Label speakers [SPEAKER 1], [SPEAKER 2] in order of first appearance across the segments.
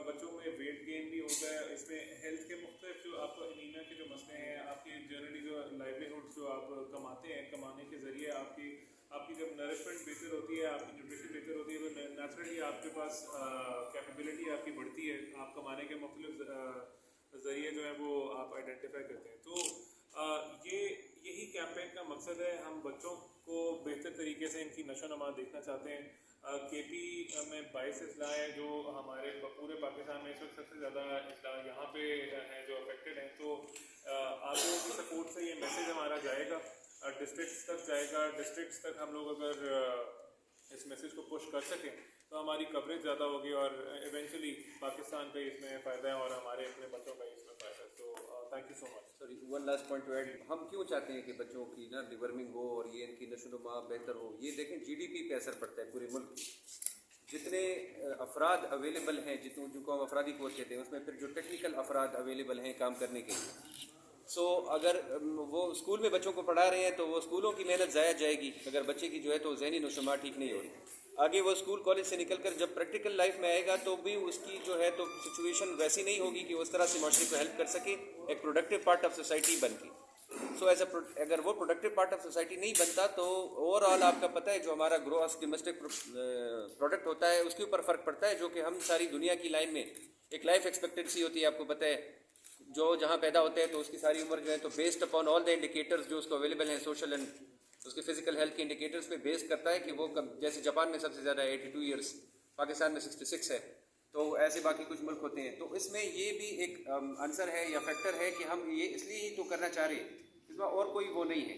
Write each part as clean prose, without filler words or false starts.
[SPEAKER 1] बच्चों में weight gain भी होता है। इसमें हेल्थ के मुख्तलिफ जो आपको एनीमिया के जो मसले हैं, आपकी जनरली जो लाइवलीहुड जो आप कमाते हैं, कमाने के ज़रिए आपकी आपकी जब नरिशमेंट बेहतर होती है, आपकी न्यूट्रिशन बेहतर होती है, तो नेचुरली आपके पास कैपेबिलिटी आपकी बढ़ती है। आप कमाने के मुख्तलिफ ज़रिए जो है वो आप आइडेंटिफाई करते हैं। तो ये यही कैंपेन का मकसद है। हम बच्चों को बेहतर तरीके से इनकी नशोनुमा देखना चाहते हैं। केपी में 22 अजला हैं जो हमारे पूरे पाकिस्तान में इस वक्त सबसे ज़्यादा अजला यहाँ पे हैं जो अफेक्टेड हैं। तो आप लोगों की सपोर्ट से ये मैसेज हमारा जाएगा, डिस्ट्रिक्ट्स तक जाएगा। डिस्ट्रिक्ट्स तक हम लोग अगर इस मैसेज को पुश कर सकें तो हमारी कवरेज ज़्यादा होगी और इवेंचुअली पाकिस्तान का इसमें फ़ायदा है और हमारे अपने बच्चों का इसमें फ़ायदा है। तो thank you so much.
[SPEAKER 2] Sorry, one last point two add, हम क्यों चाहते हैं कि बच्चों की ना डिवर्मिंग हो और ये इनकी नशोनुमा बेहतर हो। ये देखें जीडीपी पे असर पड़ता है पूरे मुल्क। जितने अफराद अवेलेबल हैं, जिनको हम अफरादी कोर्स कहते हैं, उसमें फिर जो टेक्निकल अफराद अवेलेबल हैं काम करने के लिए, सो अगर वो स्कूल में बच्चों को पढ़ा रहे हैं तो वो स्कूलों की मेहनत ज़ाया जाएगी अगर बच्चे की जो है तो जहनी नशोनुमा ठीक नहीं हो रही। आगे वो स्कूल कॉलेज से निकलकर जब प्रैक्टिकल लाइफ में आएगा तो भी उसकी जो है तो सिचुएशन वैसी नहीं होगी कि उस तरह से माशरे को हेल्प कर सके एक प्रोडक्टिव पार्ट ऑफ सोसाइटी बन के। सो अगर वो प्रोडक्टिव पार्ट ऑफ सोसाइटी नहीं बनता तो ओवरऑल आपका पता है जो हमारा ग्रॉस डोमेस्टिक प्रोडक्ट होता है उसके ऊपर फ़र्क पड़ता है, जो कि हम सारी दुनिया की लाइन में एक लाइफ एक्सपेक्टेंसी होती है, आपको पता है, जो जहाँ पैदा होते हैं तो उसकी सारी उम्र जो है तो based upon all the indicators जो उसको अवेलेबल हैं सोशल एंड उसके फिजिकल हेल्थ के इंडिकेटर्स पे बेस करता है कि वो जैसे जापान में सबसे ज़्यादा 82 ईयर्स, पाकिस्तान में 66 है, तो ऐसे बाकी कुछ मुल्क होते हैं। तो इसमें ये भी एक आंसर है या फैक्टर है कि हम ये इसलिए ही तो करना चाह रहे हैं, इसमें और कोई वो नहीं है।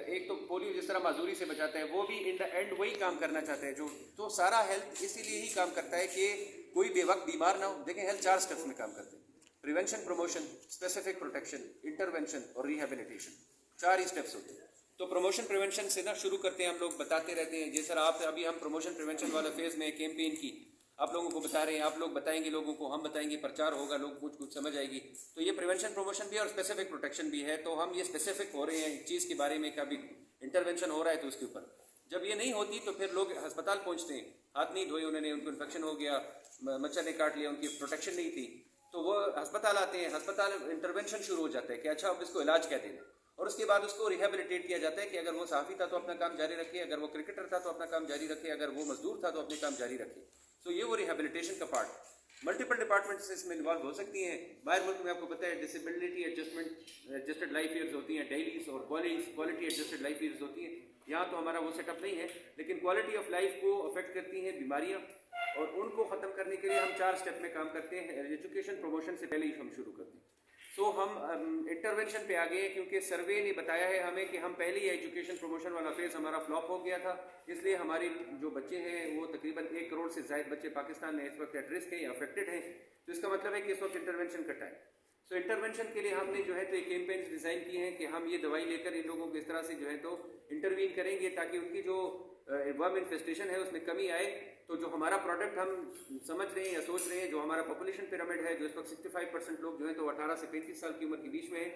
[SPEAKER 2] एक तो पोलियो जिस तरह माजूरी से बचाता है वो भी इन द एंड वही काम करना चाहते हैं, जो तो सारा हेल्थ इसीलिए ही काम करता है कि कोई बेवक्त बीमार ना हो। देखें हेल्थ 4 स्टेप्स में काम करते हैं, prevention, promotion, specific protection, intervention और रिहेबिलिटेशन, 4 ही स्टेप्स होते हैं। तो प्रमोशन प्रिवेंशन से ना शुरू करते हैं, हम लोग बताते रहते हैं। जैसे आप अभी हम प्रमोशन प्रिवेंशन वाला फेज़ में कैंपेन की आप लोगों को बता रहे हैं, आप लोग बताएंगे लोगों को, हम बताएंगे, प्रचार होगा, लोग कुछ समझ आएगी। तो ये प्रिवेंशन प्रमोशन भी है और स्पेसिफिक प्रोटेक्शन भी है। तो हम ये स्पेसिफिक हो रहे हैं एक चीज़ के बारे में, कभी इंटरवेंशन हो रहा है तो उसके ऊपर जब ये नहीं होती तो फिर लोग अस्पताल पहुँचते हैं, हाथ नहीं धोए उन्होंने, उनको इन्फेक्शन हो गया, मच्छर ने काट लिया, उनकी प्रोटेक्शन नहीं थी, तो वो अस्पताल आते हैं, अस्पताल इंटरवेंशन शुरू हो जाता है कि अच्छा अब इसको इलाज क्या देना, और उसके बाद उसको रिहेबिलिटेट किया जाता है कि अगर वो सहाफ़ी था तो अपना काम जारी रखे, अगर वो क्रिकेटर था तो अपना काम जारी रखे, अगर वो मजदूर था तो अपने काम जारी रखे। तो ये वो रिहेबिलिटेशन का पार्ट। मल्टीपल डिपार्टमेंट्स इसमें इन्वॉल्व हो सकती हैं। बाहर मुल्क में आपको पता है डिसेबिलिटी एडजस्टेड लाइफ ईयर्स होती हैं, डेलीज और क्वालिटी एडजस्टेड लाइफ ईयर्स होती हैं। यहाँ तो हमारा वो सेटअप नहीं है, लेकिन क्वालिटी ऑफ लाइफ को अफेक्ट करती हैं बीमारियाँ, और उनको ख़त्म करने के लिए हम 4 स्टेप में काम करते हैं। एजुकेशन प्रमोशन से पहले ही हम शुरू करते हैं। सो हम इंटरवेंशन पे आ गए क्योंकि सर्वे ने बताया है हमें कि हम पहले ही एजुकेशन प्रमोशन वाला फेज़ हमारा फ्लॉप हो गया था, इसलिए हमारे जो बच्चे हैं वो तकरीबन 1 करोड़ से ज़ायद बच्चे पाकिस्तान में इस वक्त एट रिस्क हैं या अफेक्टेड हैं। तो इसका मतलब है कि इस वक्त इंटरवेंशन का टाइम। सो इंटरवेंशन के लिए हमने जो है तो एक कैंपेन्स डिज़ाइन किए हैं कि हम ये दवाई लेकर इन लोगों को इस तरह से जो है तो इंटरवीन करेंगे ताकि उनकी जो वर्म इन्फेस्टेशन है उसमें कमी आए। तो जो हमारा प्रोडक्ट हम समझ रहे हैं या सोच रहे हैं, जो हमारा पॉपुलेशन पिरामिड है, जो इस वक्त 65% लोग जो है तो 18 से 35 साल की उम्र के बीच में है।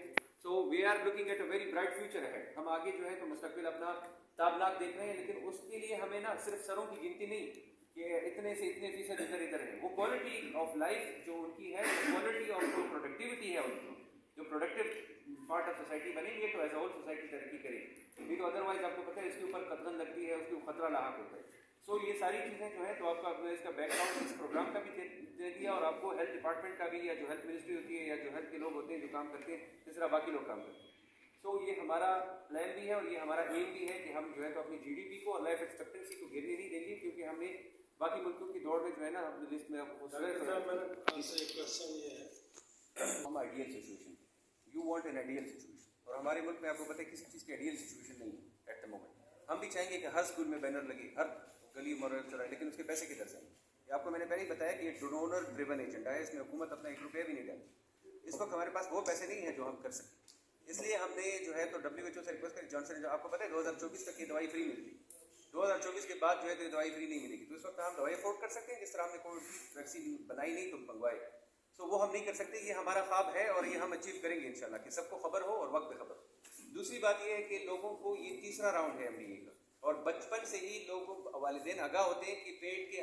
[SPEAKER 2] So we are looking at a very bright future है। हम आगे जो है तो मुस्तकबिल अपना ताबनाक देख रहे हैं, लेकिन उसके लिए हमें ना सिर्फ सरों की गिनती नहीं कि इतने से इतने फीसद इधर इधर है, वो क्वालिटी ऑफ लाइफ जो उनकी है, क्वालिटी ऑफ जो प्रोडक्टिविटी है उनकी, जो प्रोडक्टिव पार्ट ऑफ सोसाइटी बनेंगे तो एज अ होल सोसाइटी तरक्की करेगी। नहीं तो अदरवाइज आपको पता है इसके ऊपर कतरन लगती है, उसके खतरा लाक होता है। सो ये सारी चीज़ें जो है तो आपका इसका बैकग्राउंड इस प्रोग्राम का भी दे दिया, और आपको हेल्थ डिपार्टमेंट का भी, या जो हेल्थ मिनिस्ट्री होती है या जो हेल्थ के लोग होते हैं जो काम करते हैं, जिस तरह बाकी लोग काम करते हैं। सो ये हमारा प्लान भी है और ये हमारा एम भी है कि हम जो है तो अपनी जीडीपी को और लाइफ एक्सपेक्टेंसी को गिरने नहीं देंगे, क्योंकि हमने बाकी मुल्कों की दौड़ में जो है ना अपनी लिस्ट में आपको हम ideal situation, you want an ideal situation, और हमारे मुल्क में आपको पता है किसी चीज़ की आइडियल सिचुएशन नहीं है एट द मोमेंट। हम भी चाहेंगे कि हर स्कूल में बैनर लगे, हर गली मोहल्ले चलाए, लेकिन उसके पैसे किधर से आएंगे। आपको मैंने पहले ही बताया कि ये डोनर ड्रिवन एजेंडा है, इसमें हुकूमत अपना 1 रुपया भी नहीं डालती। इस वक्त हमारे पास वो पैसे नहीं है जो हम कर सकें, इसलिए हमने जो है तो WHO से रिक्वेस्ट करी, जॉनसन, आपको पता है 2024 तक ये दवाई फ्री मिलती, 2024 के बाद जो है तो दवाई फ्री नहीं मिलेगी। तो इस वक्त हम दवाई अफोर्ड कर सकते हैं, जिस तरह हमने कोविड वैक्सीन बनाई नहीं तो मंगवाए। सो वो हम नहीं कर सकते, ये हमारा ख्वाब है और ये हम अचीव करेंगे इंशाल्लाह कि सबको खबर हो और वक्त पे खबर हो। दूसरी बात ये है कि लोगों को ये 3रा राउंड है MDA का, और बचपन से ही लोगों वालिदैन आगाह होते हैं कि पेट के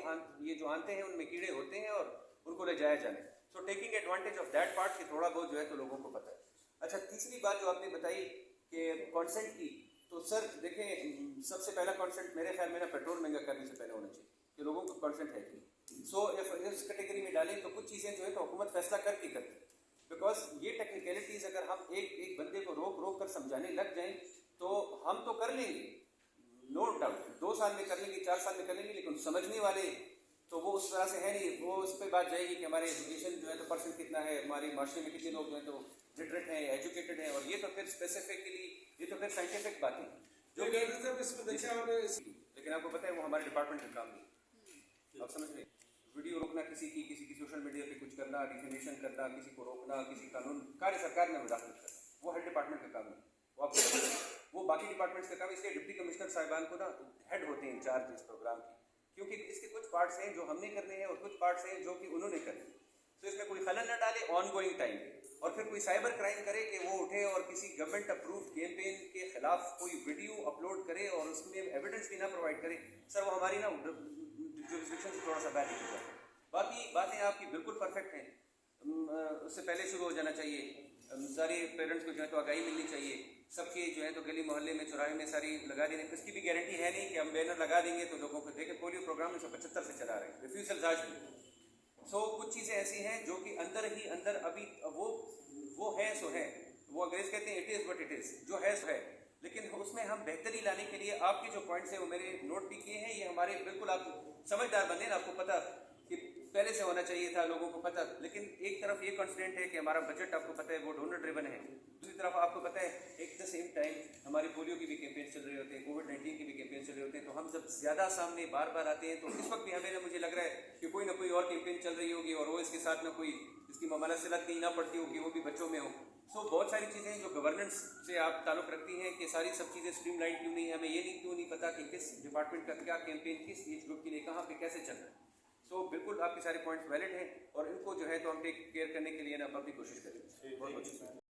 [SPEAKER 2] ये जो आंतें हैं उनमें कीड़े होते हैं, और उनको ले जाया जाए। So taking advantage of that part कि थोड़ा बहुत जो है तो लोगों को पता है। अच्छा, तीसरी बात जो आपने बताई कि कॉन्सेंट की, तो सर देखें, सबसे पहला कॉन्सेंट मेरे ख्याल में ना पेट्रोल महंगा करने से पहले होना चाहिए कि लोगों को कॉन्सेंट है कि सो इस कैटेगरी में डालें तो कुछ चीज़ें जो है तो हुकूमत फैसला करके करती है। बिकॉज ये टेक्निकलिटीज़ अगर हम एक बंदे को रोक रोक कर समझाने लग जाएं तो हम तो कर लेंगे, नो डाउट 2 साल में कर लेंगे, 4 साल में कर लेंगे, लेकिन समझने वाले तो वो उस तरह से है नहीं। वो उस पर बात जाएगी कि हमारे एजुकेशन जो है तो परसेंट कितना है, हमारे माशरे में कितने लोग जो है तो लिटरेट हैं, एजुकेटेड हैं, और ये तो फिर स्पेसिफिकली ये तो फिर साइंटिफिक बातें जो कि लेकिन आपको पता है वो हमारे डिपार्टमेंट का काम नहीं। आप समझ रहे, वीडियो रोकना किसी की सोशल मीडिया पे कुछ करना, डिफेमेशन करना, किसी को रोकना, किसी कानून कार्य सरकार में मुदाखलत करना, वो हर डिपार्टमेंट का काम नहीं। वो आपको वो बाकी डिपार्टमेंट्स का काम, इसलिए डिप्टी कमिश्नर साहिबान को ना हेड होते हैं इंचार्ज इस प्रोग्राम की, क्योंकि इसके कुछ पार्ट्स हैं जो हमने करने हैं और कुछ पार्ट्स हैं जो कि उन्होंने करने हैं। तो इसमें कोई खलल न डाले ऑन गोइंग टाइम, और फिर कोई साइबर क्राइम करे कि वो उठे और किसी गवर्नमेंट अप्रूव कैंपेन के खिलाफ कोई वीडियो अपलोड करे और उसमें एविडेंस भी ना प्रोवाइड करे, सर वो हमारी ना जुरिस्डिक्शन से थोड़ा सा बाहर निकल जाए। बाकी बातें आपकी बिल्कुल परफेक्ट हैं, उससे पहले शुरू हो जाना चाहिए। सारे पेरेंट्स को जो है तो आगाही मिलनी चाहिए, सबके जो है तो गली मोहल्ले में चौराहे में सारी लगा देने। इसकी भी गारंटी है नहीं कि हम बैनर लगा देंगे तो लोगों को देखें। पोलियो प्रोग्राम 1975 से चला रहे हैं, रिफ्यूजल आज भी। सो कुछ चीज़ें ऐसी हैं जो कि अंदर ही अंदर अभी वो है सो है, वो अंग्रेज कहते हैं it is but it is, जो है सो है। लेकिन उसमें हम बेहतरी लाने के लिए आपके जो पॉइंट्स हैं वो मेरे नोट भी किए हैं, ये हमारे बिल्कुल आप समझदार बने ना, आपको पता कि पहले से होना चाहिए था, लोगों को पता। लेकिन एक तरफ ये कॉन्फिडेंट है कि हमारा बजट आपको पता है वो डोनर ड्रिवन है, दूसरी तरफ आपको पता है एक द सेम टाइम हमारे पोलियो की भी कैंपेन चल रहे होते हैं, कोविड-19 की भी कैंपेन चल रहे होते हैं। तो हम जब ज़्यादा सामने बार बार आते हैं तो इस वक्त भी हमें ना, मुझे लग रहा है कि कोई ना कोई और कैंपेन चल रही होगी और वो इसके साथ ना कोई इसकी ममालसलत कहीं ना पड़ती होगी, वो भी बच्चों में हो। सो बहुत सारी चीज़ें जो गवर्नेंस से आप ताल्लुक़ रखती हैं कि सारी सब चीज़ें स्ट्रीमलाइन क्यों नहीं है, हमें ये क्यों नहीं पता कि किस डिपार्टमेंट का क्या कैंपेन किस एज ग्रुप के लिए कहाँ पे कैसे चल रहा है। सो बिल्कुल आपके सारे पॉइंट्स वैलिड हैं और इनको जो है तो हम टेक केयर करने के लिए ना अपनी कोशिश करें। बहुत बहुत शुक्रिया।